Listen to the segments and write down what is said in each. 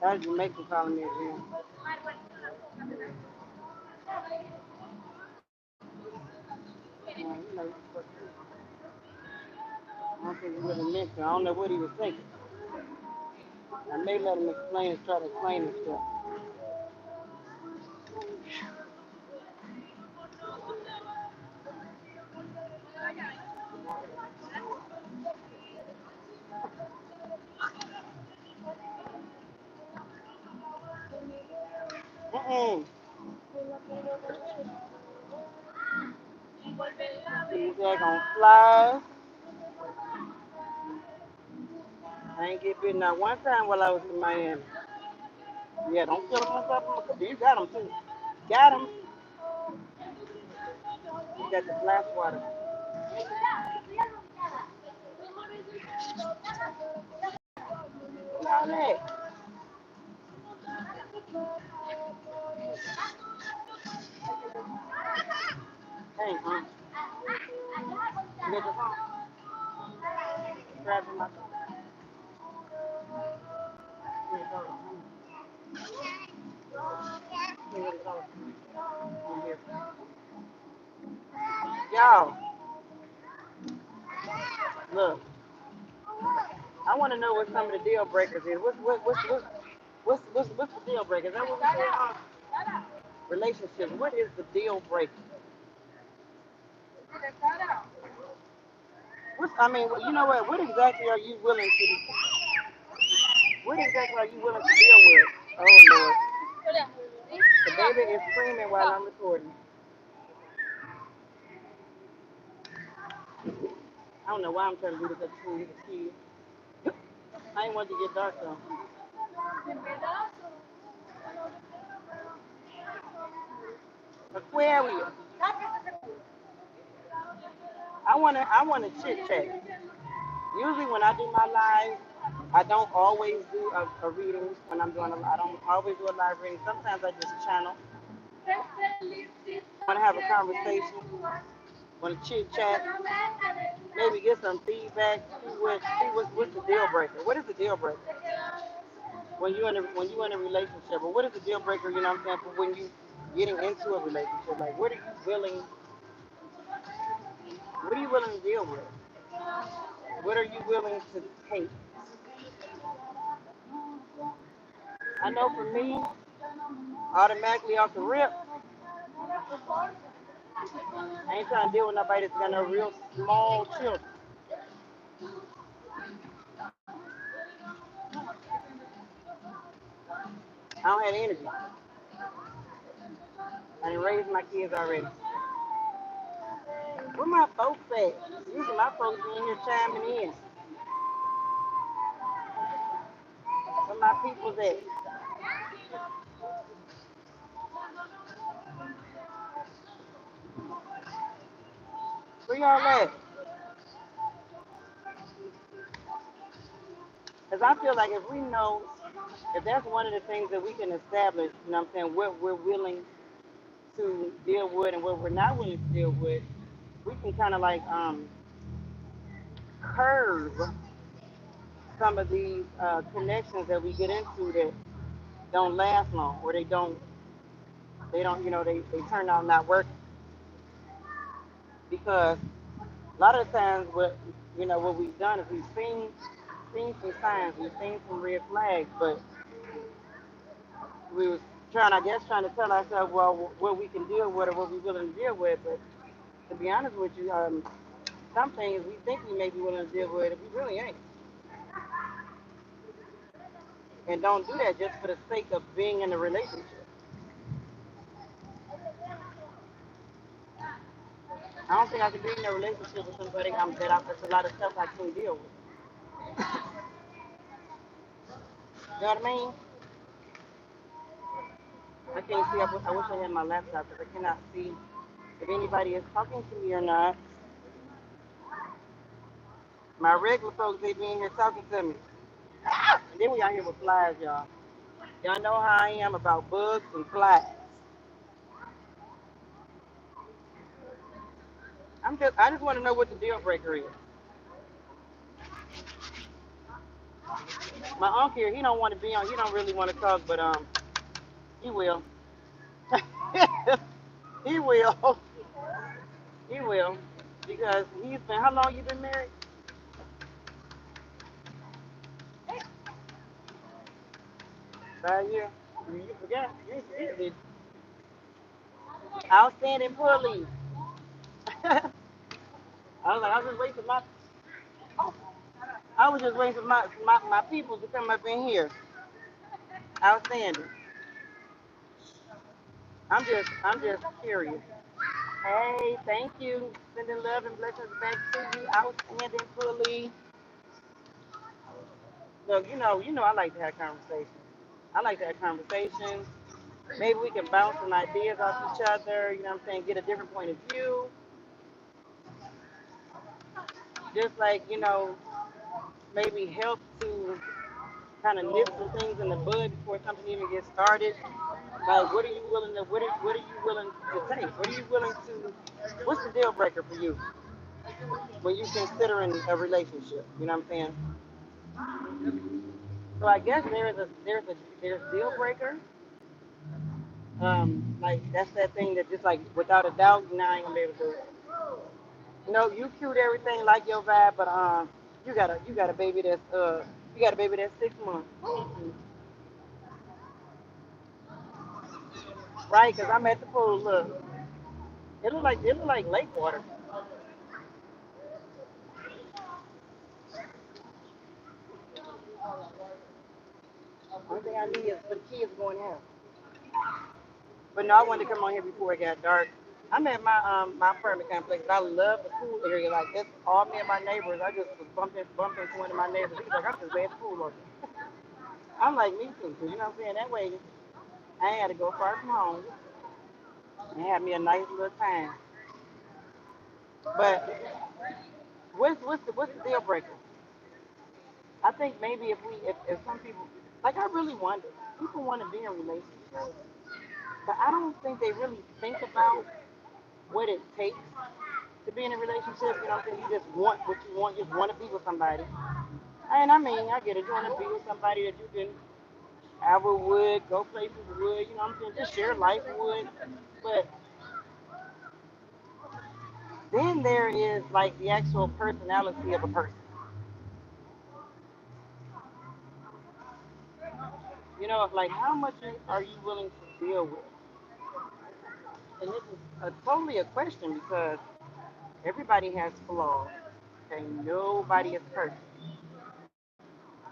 That's Jamaican calling me again. You know, I don't think he really meant to. I don't know what he was thinking. I may let him explain and try to explain himself. Mm-mm. He's there gonna fly. I ain't get bitten not one time while I was in Miami. Yeah, don't kill him on top of him. You got him too. Got him. You got the flash water. All that. Hey, you got your phone? Grab my phone. Here it goes. Here it goes. Here. Y'all, look. I want to know what some of the deal breakers is. What's the deal breaker? Is that what we say? Relationship. What is the deal breaker? I mean, you know what? What exactly are you willing to? What exactly are you willing to deal with? Oh Lord, the baby is screaming while I'm recording. I don't know why I'm trying to do this at school. He's a kid. I ain't want to get dark though. Aquarius. I wanna chit chat. Usually when I do my live, I don't always do a reading when I'm doing I don't always do a live reading. Sometimes I just channel. Want to have a conversation. Want to chit chat. Maybe get some feedback. What's the deal breaker. What is the deal breaker when you in a relationship? Or what is the deal breaker? You know what I'm saying? For when you getting into a relationship, like what are you willing to deal with? What are you willing to take? I know for me, automatically off the rip, I ain't trying to deal with nobody that's got no real small children. I don't have energy. I done raised my kids already. Where my folks at? Usually my folks be in here chiming in. Where my people's at? Where y'all at? Because I feel like if we know, if that's one of the things that we can establish, you know what I'm saying, what we're willing to deal with and what we're not willing to deal with, we can kind of like curve some of these connections that we get into that don't last long or they don't they turn out not working because a lot of the times what we've done is we've seen some signs, we've seen some red flags, but we was trying to tell ourselves, well, what we can deal with or what we're willing to deal with. But to be honest with you, some things we think we may be willing to deal with, we really ain't. And don't do that just for the sake of being in a relationship. I don't think I could be in a relationship with somebody that's a lot of stuff I can't deal with. You know what I mean? I can't see. I wish I had my laptop because I cannot see if anybody is talking to me or not. My regular folks, they be in here talking to me. And then we out here with flies, y'all. Y'all know how I am about bugs and flies. I just want to know what the deal breaker is. My uncle here, he don't want to be on. He don't really want to talk, but he will. He will. He will. Because he's been. How long you been married? 5 years. You forgot. You forget, did you? Outstanding pulley. I was just waiting for my. I was just waiting for my people to come up in here. Outstanding. I'm just curious. Hey, thank you. Sending love and blessings back to you. Outstanding pulley. Look, I like to have conversations. I like to have conversations. Maybe we can bounce some ideas off each other. You know what I'm saying? Get a different point of view. Just like, maybe help to kind of nip some things in the bud before something even gets started. Like, what are you willing to take? What are you willing to, what's the deal breaker for you when you're considering a relationship? You know what I'm saying? So I guess there's deal breaker. Like that's that thing that just like without a doubt, I ain't gonna be able to do it. You cute everything like your vibe, but you got a baby that's 6 months, right? Cause I'm at the pool. Look, it look like lake water. Only thing I need is for the kids going out. But no, I wanted to come on here before it got dark. I'm at my apartment complex. I love the pool area. Like that's all me and my neighbors. I just was bumping into one of my neighbors. He's like, I'm just at the pool over here. I'm like, me too. 'Cause you know what I'm saying? That way I ain't had to go far from home and have me a nice little time. But what's the deal breaker? I think maybe if some people like I really wonder. People want to be in relationships, but I don't think they really think about what it takes to be in a relationship. You know what I'm saying? You just want what you want. You just want to be with somebody. And I mean, I get it. You want to be with somebody that you can travel with, go places with. You know what I'm saying? Just share life with. But then there is like the actual personality of a person. Like how much are you willing to deal with? And this is totally a question because everybody has flaws. Okay, nobody is perfect.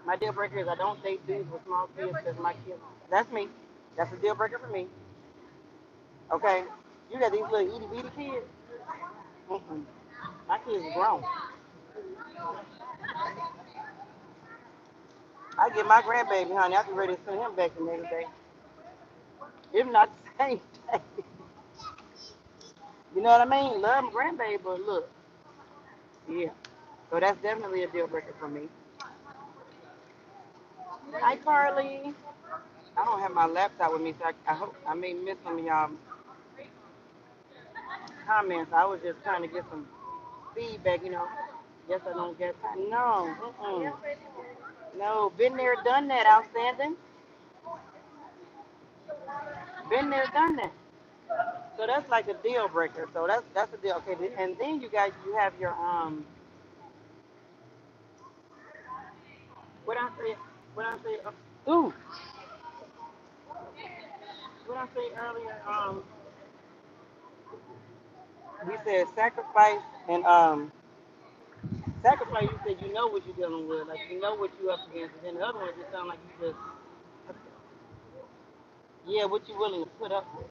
My deal breaker is I don't date dudes with small kids because my kids. That's me. That's a deal breaker for me. Okay, you got these little itty bitty kids. Mm-mm. My kids are grown. I get my grandbaby, honey. I be ready to send him back the next day, if not the same day. You know what I mean? Love my grandbaby, but look, yeah. So that's definitely a deal breaker for me. Hi, Carly. I don't have my laptop with me, so I hope I may miss some of y'all comments. I was just trying to get some feedback. Yes, I don't get time. No, no. Been there, done that. Outstanding. Been there, done that. So that's like a deal breaker. So that's a deal. Okay, and then you have your what I say what I say ooh what I say earlier. We said sacrifice and sacrifice. You said you know what you're dealing with, like you know what you're up against, and then the other ones it sound like you just yeah, what you willing to put up with.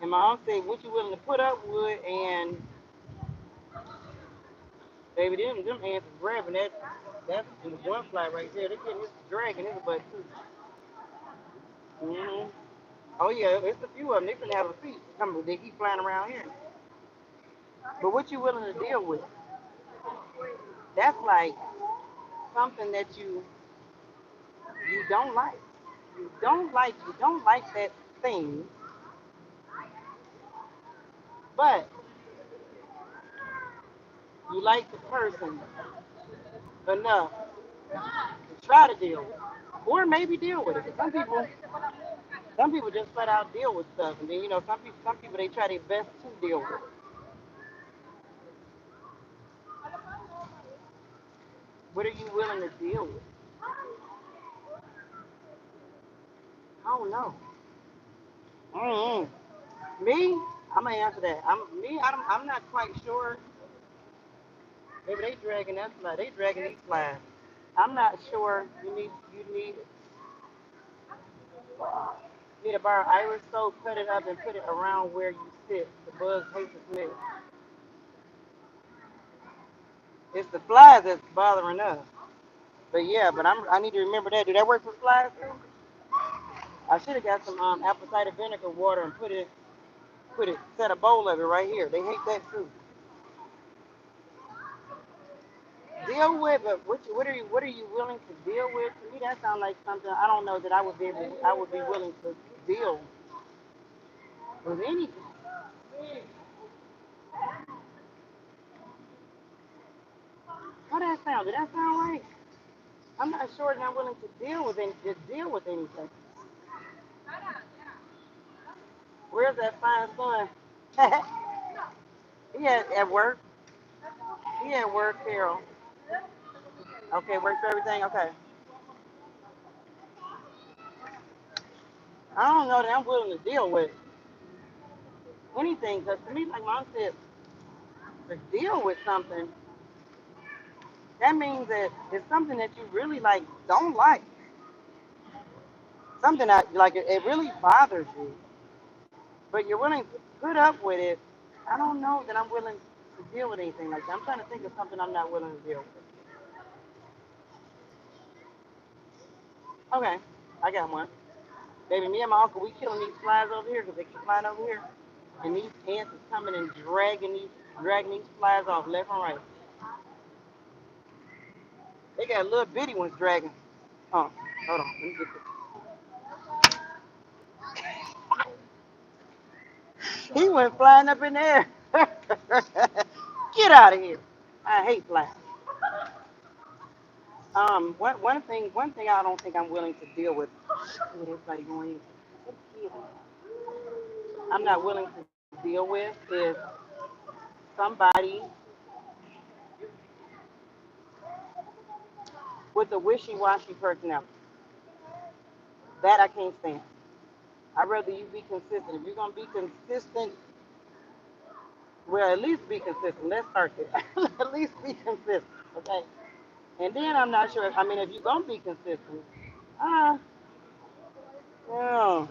And my aunt said, what you willing to put up with, and baby, them ants is grabbing that's the one fly right there. They're getting this dragging his butt too. Hmm. Oh yeah, it's a few of them. They finna have a feast. They keep flying around here. But what you willing to deal with? That's like something that you don't like. You don't like that thing, but you like the person. enough to try to deal with it. Or maybe deal with it. 'Cause some people just flat out deal with stuff. And then, some people, they try their best to deal with it. What are you willing to deal with? I don't know. Mm-hmm. Me, I'm gonna answer that. I'm not quite sure. Maybe they dragging that fly. They dragging these flies. I'm not sure. You need to borrow Irish soap, cut it up, and put it around where you sit. The bugs hate the smell. It's the flies that's bothering us. But yeah, I need to remember that. Do that work for flies too? I should have got some apple cider vinegar water and set a bowl of it right here. They hate that too. Deal with it. What are you willing to deal with? To me, that sounds like something I don't know that I would be willing to deal with anything. How that sound? Did that sound right? I'm not sure that I'm willing to deal with anything. Where's that fine son? He at work. He at work, Carol. Okay, work for everything. Okay. I don't know that I'm willing to deal with anything. Because to me, like Mom said, to deal with something, that means that it's something that you really like don't like. Something that like it really bothers you, but you're willing to put up with it. I don't know that I'm willing to deal with anything like that. I'm trying to think of something I'm not willing to deal with. Okay, I got one. Baby, me and my uncle, we killing these flies over here because they keep flying over here. And these ants is coming and dragging these flies off left and right. They got little bitty ones dragging. Oh, hold on, let me get this. He went flying up in there. Get out of here. I hate flies. One thing I don't think I'm willing to deal with. With everybody going in. I'm not willing to deal with is somebody with a wishy-washy personality. That I can't stand. I'd rather you be consistent. If you're gonna be consistent, well, at least be consistent. Let's start there. At least be consistent, okay? And then I'm not sure. I mean, if you're gonna be consistent, uh, yeah.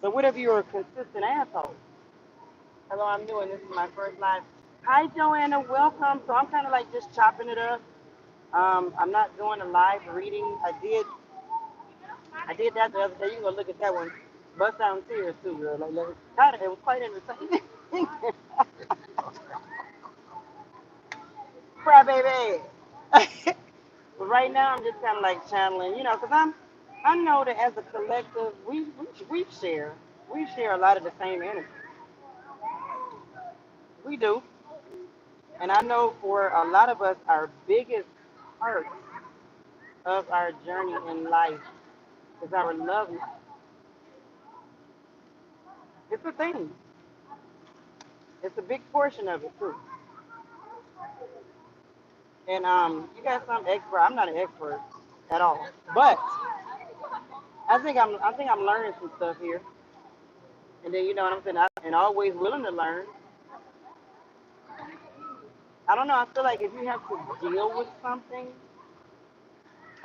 So what if you're a consistent asshole? Hello, I'm new and this is my first live. Hi, Joanna. Welcome. So I'm kind of like just chopping it up. I'm not doing a live reading. I did that the other day. You can go look at that one. Bust down tears too, girl. It was quite entertaining. Cry baby. But right now, I'm just kind of like channeling, because I know that as a collective, we share a lot of the same energy. We do, and I know for a lot of us, our biggest part of our journey in life is our love life. It's a thing. It's a big portion of it too. And you got some expert. I'm not an expert at all, but I think I'm learning some stuff here. And then you know what I'm saying, and always willing to learn. I don't know. I feel like if you have to deal with something,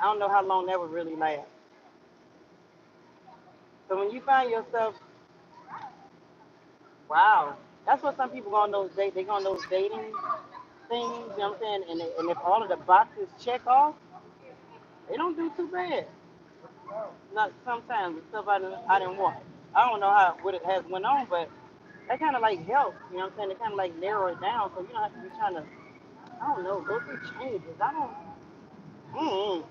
I don't know how long that would really last. So when you find yourself, wow, that's what some people go on those date. They go on those dating things. You know what I'm saying? And if all of the boxes check off, they don't do too bad. Not sometimes the stuff I didn't want. I don't know how what it has went on, but that kind of like helps. You know what I'm saying? They kind of like narrow it down, so you don't have to be trying to. I don't know. Go through changes. I don't. Mm-mm.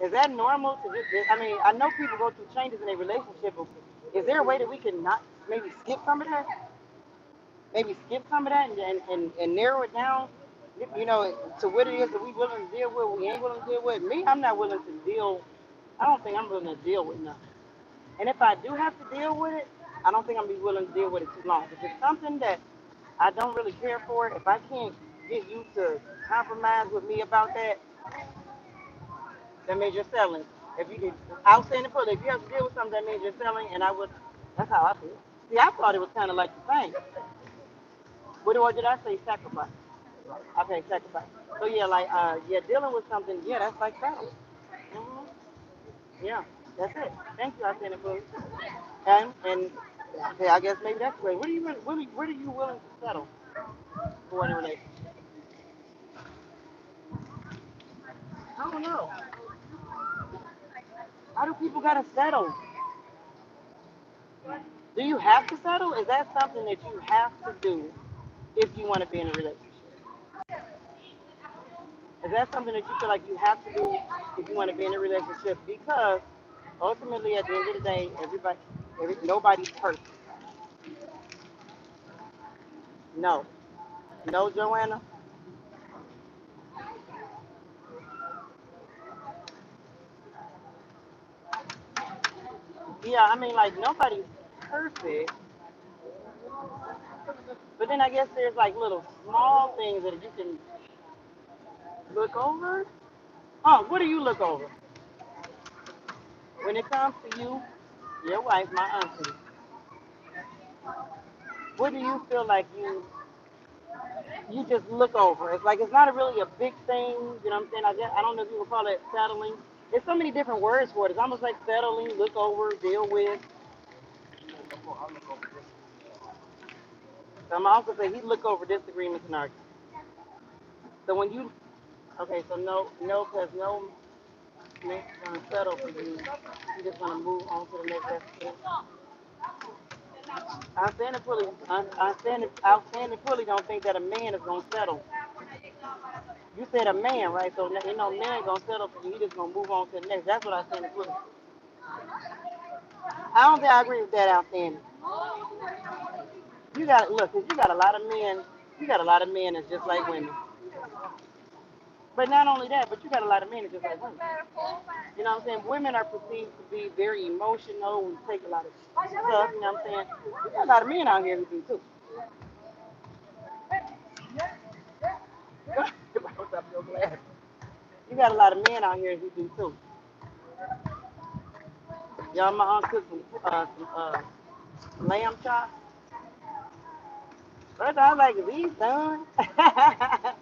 Is that normal to just? I mean, I know people go through changes in their relationship. But is there a way that we can not maybe skip some of that? Maybe skip some of that and narrow it down. You know, to what it is that we willing to deal with, we ain't willing to deal with. Me, I'm not willing to deal. I don't think I'm willing to deal with nothing. And if I do have to deal with it, I don't think I'm gonna be willing to deal with it too long. If it's something that I don't really care for, if I can't get you to compromise with me about that, that means you're selling. If you, outstanding pull, if you have to deal with something, that means you're selling, and I would. That's how I feel. See, I thought it was kind of like the same. What did I say? Sacrifice. Okay, sacrifice. So yeah, like yeah, dealing with something, yeah, that's like battle. Hmm. Yeah, that's it. Thank you, outstanding pull. And okay, I guess maybe that's great. What are you willing to settle for in a relationship? I don't know. How do people gotta settle? Do you have to settle? Is that something that you have to do if you want to be in a relationship? Is that something that you feel like you have to do if you want to be in a relationship? Because ultimately, at the end of the day, nobody's perfect. No, no, Joanna. Yeah, I mean, like nobody's perfect. But then I guess there's like little small things that you can look over. Oh, what do you look over when it comes to you, your wife, my auntie? What do you feel like you just look over? It's like it's not a really a big thing. You know what I'm saying? I don't know if you would call it settling. There's so many different words for it. It's almost like settling, look over, deal with. So my uncle said he look over disagreements and arguments. So when you okay, so no, because no man's gonna settle for you. You just gonna move on to the next step. Outstanding fully don't think that a man is gonna settle. You said a man, right? So you know, man gonna settle for you. He just gonna move on to the next. That's what I said. I don't think I agree with that, outstanding. You got look, 'cause you got a lot of men. You got a lot of men that's just like women. But not only that, but you got a lot of men that's just like women. You know what I'm saying? Women are perceived to be very emotional. We take a lot of stuff. You know what I'm saying? You got a lot of men out here who do too. What's up, your glass? You got a lot of men out here who do too. Y'all, my aunt cooked some lamb chops. First, I was like, is these done? I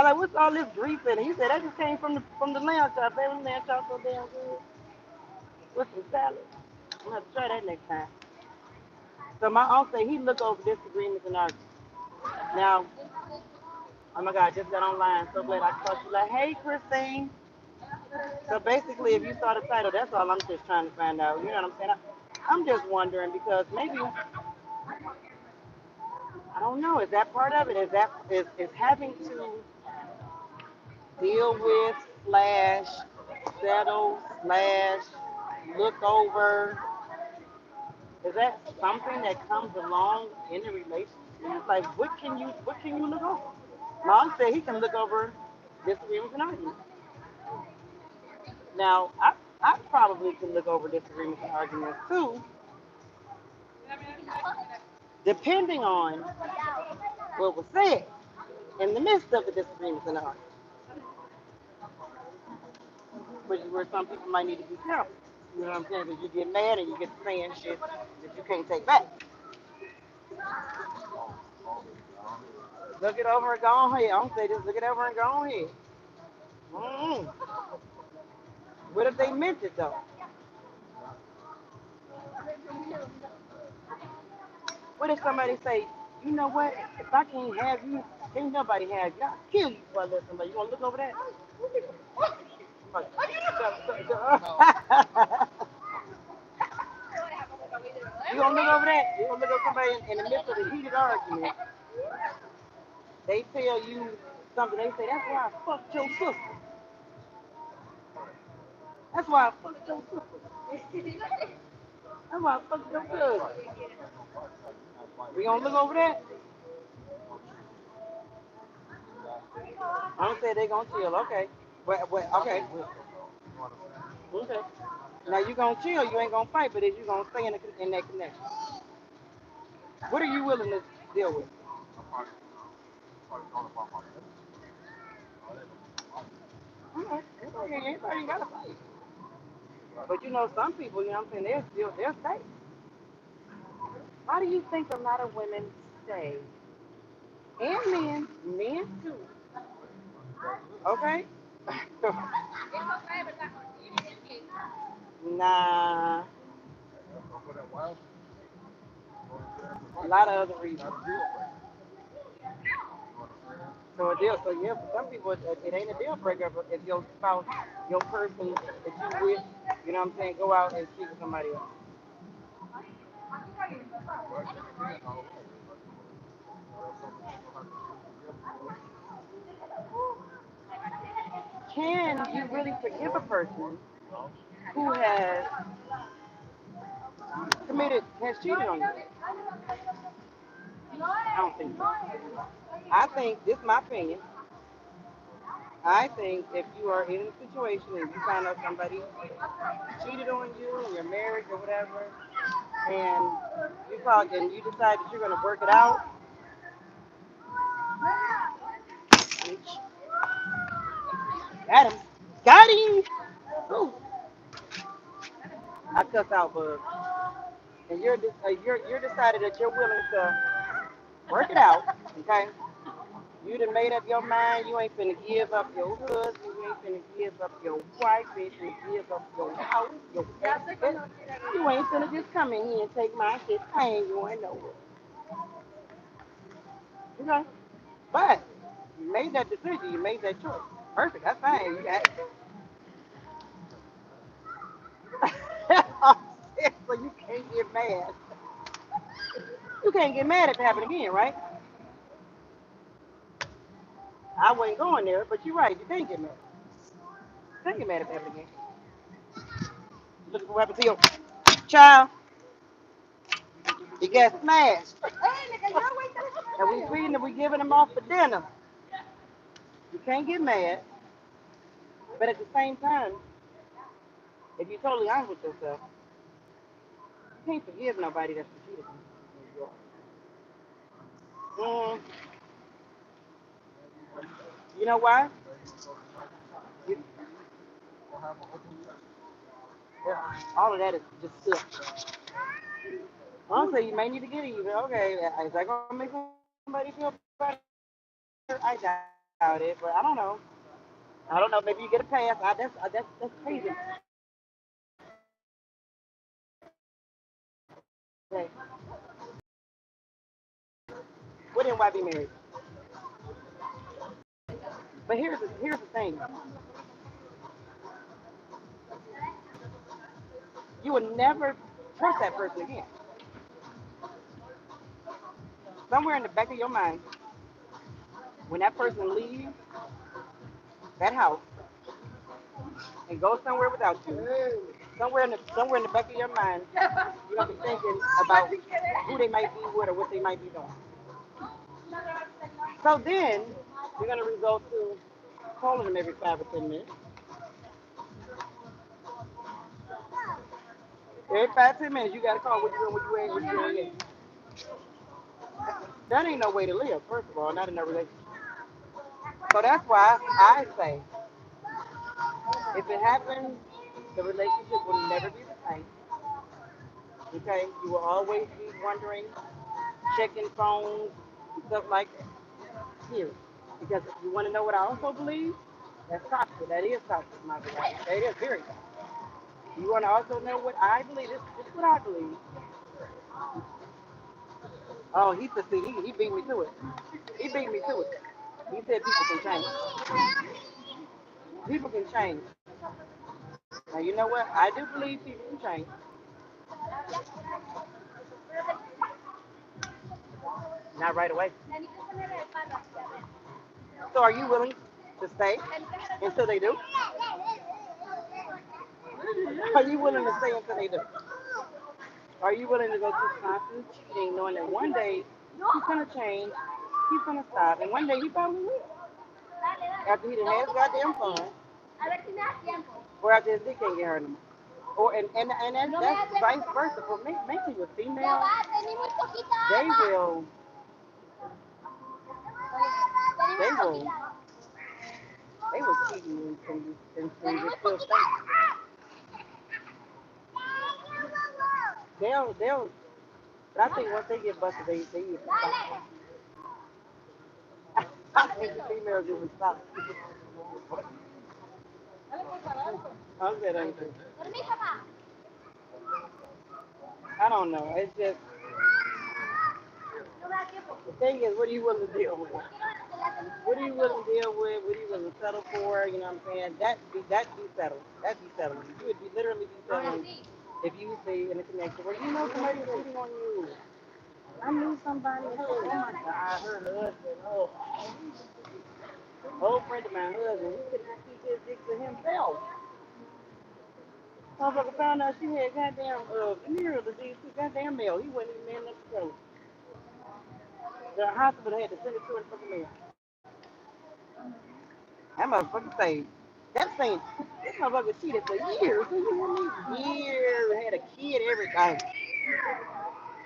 was like, what's all this grease in it? He said that just came from the lamb chop. They lamb chop so damn good with some salad. I'm gonna have to try that next time. So my uncle said he look over disagreements and arguments. Now, oh my God, I just got online. So glad I caught you. Like, hey, Christine. So basically, if you saw the title, that's all I'm just trying to find out. You know what I'm saying? I'm just wondering because maybe I don't know. Is that part of it? Is having to deal with slash settle slash look over? Is that something that comes along in a relationship? Like, what can you look over? Mom said he can look over disagreements and arguments. Now, I probably can look over disagreements and arguments too, depending on what was said in the midst of the disagreements and arguments, which is where some people might need to be careful. You know what I'm saying? Because you get mad and you get to saying shit that you can't take back. Look it over and go on here. I don't say just look it over and go on here. Mm-hmm. What if they meant it though? What if somebody say, you know what? If I can't have you, ain't nobody have you. I'll kill you before I let somebody. You gonna look over that? You gonna look over that? You gonna look over somebody in the midst of a heated argument? They tell you something. They say that's why I fucked your sister. That's why I fucked your sister. That's why I fucked your cousin. We gonna look over that? I'm saying they gonna chill. Okay. Okay. Okay. Now you gonna chill. You ain't gonna fight, but is you gonna stay in that connection? What are you willing to deal with? Okay. Okay. Anybody ain't gotta fight. But you know, some people, you know what I'm saying, they'll stay. Why do you think a lot of women stay? And men too. Okay? Nah, a lot of other reasons. So a deal, so yeah, for some people it ain't a deal breaker if your spouse, your person that you with, you know what I'm saying, go out and sleep with somebody else. Can you really forgive a person who has cheated on you? I don't think so. I think, this is my opinion, I think if you are in a situation and you find out somebody cheated on you in your marriage or whatever, and you talk and you decide that you're going to work it out, got him, got him. Ooh, I cuss out, bud. And you're decided that you're willing to work it out, okay? You done made up your mind. You ain't finna give up your husband. You ain't finna give up your wife. You ain't finna give up your house, your everything. You ain't finna just come in here and take my shit. I ain't going nowhere. Okay? But you made that decision. You made that choice. Perfect. That's fine. You got it. So you can't get mad. You can't get mad if it happened again, right? I wasn't going there, but you're right. You can't get mad. You can't get mad if it happened again. Look at what happened to your child. He got smashed. And we feeding him, we giving him off for dinner. You can't get mad, but at the same time, if you're totally honest with yourself, you can't forgive nobody that's cheated on you. You know why? You, all of that is just stuff. Honestly, you may need to get even. Okay, is that gonna make somebody feel better? I doubt it, but I don't know. I don't know. Maybe you get a pass. That's crazy. Okay. Wouldn't why be married? But here's the thing. You would never trust that person again. Somewhere in the back of your mind, when that person leaves that house and goes somewhere without you, somewhere in the back of your mind, you're gonna be thinking about who they might be with or what they might be doing. So then you're gonna result to calling them every 5 or 10 minutes. Every 5 10 minutes, you gotta call what you doing, what you wearing, what you doing. That ain't no way to live. First of all, not in a relationship. So that's why I say, if it happens, the relationship will never be the same. Okay, you will always be wondering, checking phones, and stuff like that. Here, because you want to know what I also believe? That's toxic. That is toxic, my beloved. That is very toxic. You want to also know what I believe? This is what I believe. Oh, he beat me to it. He beat me to it. He said people can change. People can change. Now you know what? I do believe people can change. Not right away. So are you willing to stay until they do? Are you willing to stay until they do? Are you willing to go through constant cheating, knowing that one day he's gonna change, he's gonna stop, and one day he probably will? After he done had his goddamn fun, or after his dick can't get hurt no more. Or that's vice versa. For me, mainly with females, they will they will they will cheat you and you still stay. They'll. But I think once they get busted, they usually stop. I think the females usually stop. I'm good, anything. I don't know. It's just the thing is, what are you willing to deal with? What are you willing to deal with? What are you willing to settle for? You know what I'm saying? That be settled. That be settling. You would be literally be settling if you see in a connection where you know somebody's cheating on you. I knew somebody. Oh my God, her husband. Oh, old friend of mine, husband. He could not keep his dick to himself. Motherfucker found out she had goddamn venereal disease. Goddamn mail. He wasn't even man enough to go. The hospital had to send it to the fucking mail. That motherfucker say that thing. This motherfucker cheated for years. You hear me? Years. Had a kid, everything.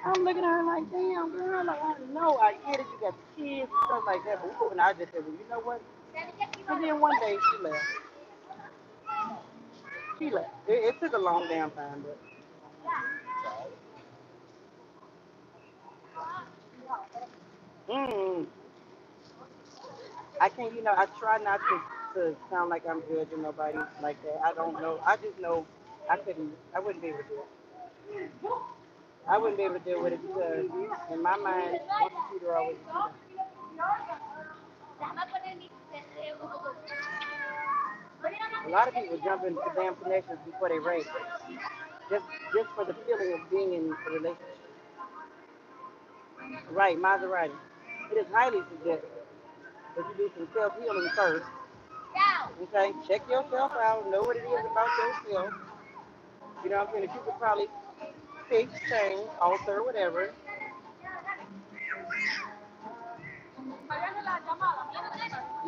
I'm looking at her like, damn, girl. Like, I know I get it. You got kids and stuff like that. But and I just said, well, you know what? And then one day she left. She left. It took a long damn time, but. Mm, I can't, I try not to sound like I'm judging nobody like that. I don't know. I just know I wouldn't be able to do it. I wouldn't be able to deal with it because in my mind, once a cheater, always a cheater. A lot of people jump into damn connections before they ready. Just, just for the feeling of being in a relationship. Right, Maserati. It is highly suggested that you do some self-healing first. Okay, check yourself out, know what it is about yourself. You know what I'm saying? If you could probably fix, change, alter, whatever.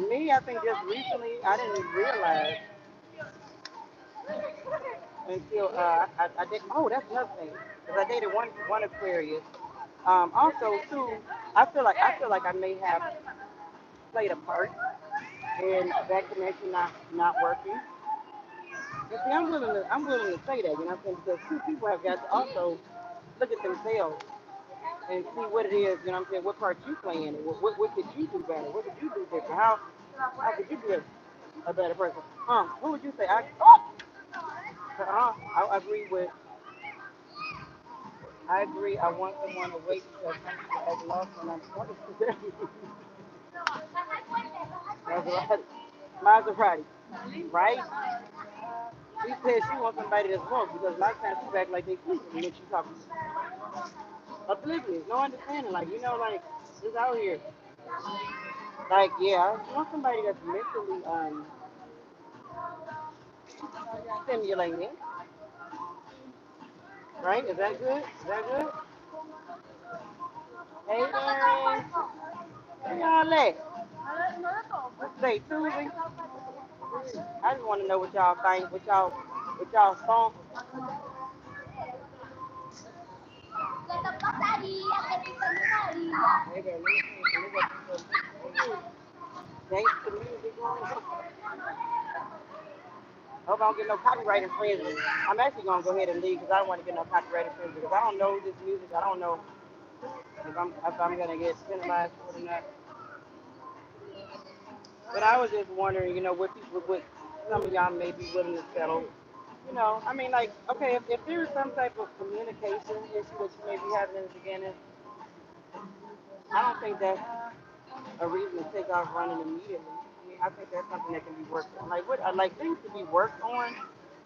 Me, I think just recently, I didn't realize until I did. Oh, that's another thing. Because I dated one Aquarius. Also, too, I feel like I may have played a part in that connection not working. You see, I'm willing to say that, you know what I'm saying? Because two people have got to also look at themselves and see what it is, you know what I'm saying, what part you play in it. What could you do better? What could you do different? How could you be a better person? Who would you say? I agree with, I agree. I want someone to wait because some people have lost and I'm wanted to Maserati. Maserati. Right? She said she wants somebody to smoke because a lot of times she act like they sleeping when she talking. Oblivious, no understanding. Like, like, just out here. Like, yeah, I want somebody that's mentally stimulating. Right? Is that good? Is that good? Hey, Aaron. Where y'all at? What's today, Tuesday? I just want to know what y'all think. What y'all song. Gangsta music on. I hope I don't get no copyright infringement. I'm actually gonna go ahead and leave because I don't want to get no copyright infringement because I don't know this music. I don't know if I'm gonna get penalized for it or not. But I was just wondering, what some of y'all may be willing to settle. I mean, like, okay, if there is some type of communication issue that you may be having in the beginning, I don't think that's a reason to take off running immediately. I mean, I think that's something that can be worked on. Like, like things to be worked on,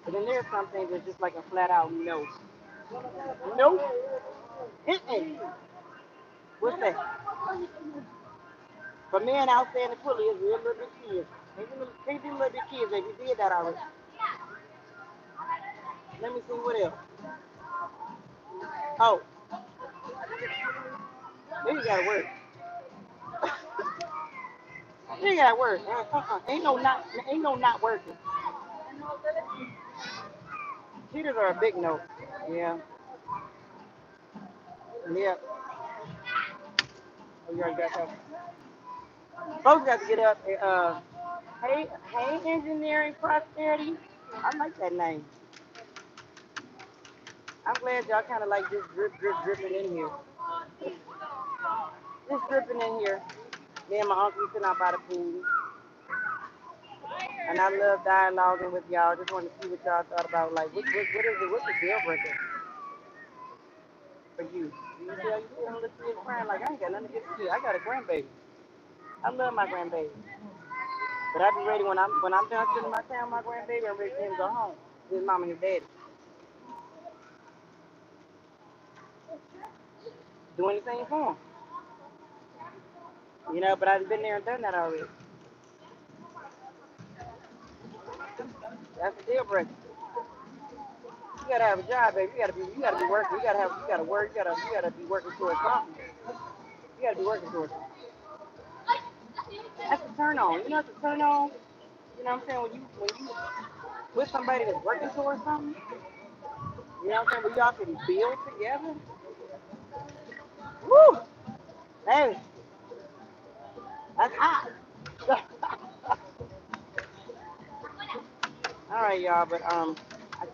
but then there's some things that's just like a flat out no. Nope. Mm-mm. What's that? But men out there in the pulley is real little bit kids. Can't be little bit kids if you did that already. Let me see what else. Oh, then you gotta work. You got work. Ain't no not working. Cheaters are a big no. Yeah. Yeah. Oh, you already got that. Folks got to get up. Hey, engineering prosperity. I like that name. I'm glad y'all kind of like just dripping in here. Just dripping in here. Me and my uncle sitting out by the pool. And I love dialoguing with y'all. Just want to see what y'all thought about. Like, what is it? What's the deal breaker for you? Do you feel you feel the kids crying? Like, I ain't got nothing to get to. I got a grandbaby. I love my grandbaby. But I be ready when I'm done spending my time with my grandbaby. I'm ready for him to go home. His mom and his daddy. Do anything for him. You know, but I've been there and done that already. That's the deal breaker. You gotta have a job, baby. You gotta be working. You gotta work. You gotta be working towards something. You gotta be working towards it. That's a turn on. You know, it's a turn on. You know what I'm saying? When you with somebody that's working towards something, you know what I'm saying? When y'all can build together. Woo! Hey, that's hot. All right, y'all. But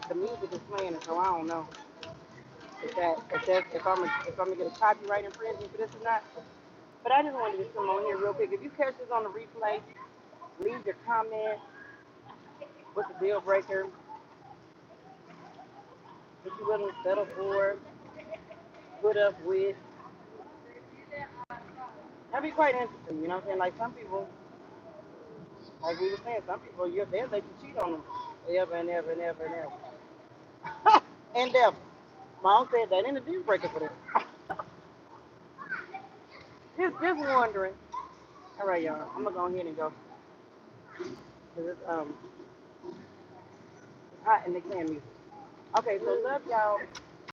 the music is playing, so I don't know if I'm gonna get a copyright infringement for this or not. But I just wanted to come on here real quick. If you catch this on the replay, leave your comment. What's the deal breaker? What you willing to settle for? Put up with? That'd be quite interesting. You know what I'm saying? Like some people, like we were saying, some people they'll let you cheat on them ever and ever and ever and ever and ever. Mom said that ain't a deal breaker for them. Just wondering. All right, y'all. I'm gonna go ahead and go. 'Cause it's hot in the can music. Okay, so love y'all.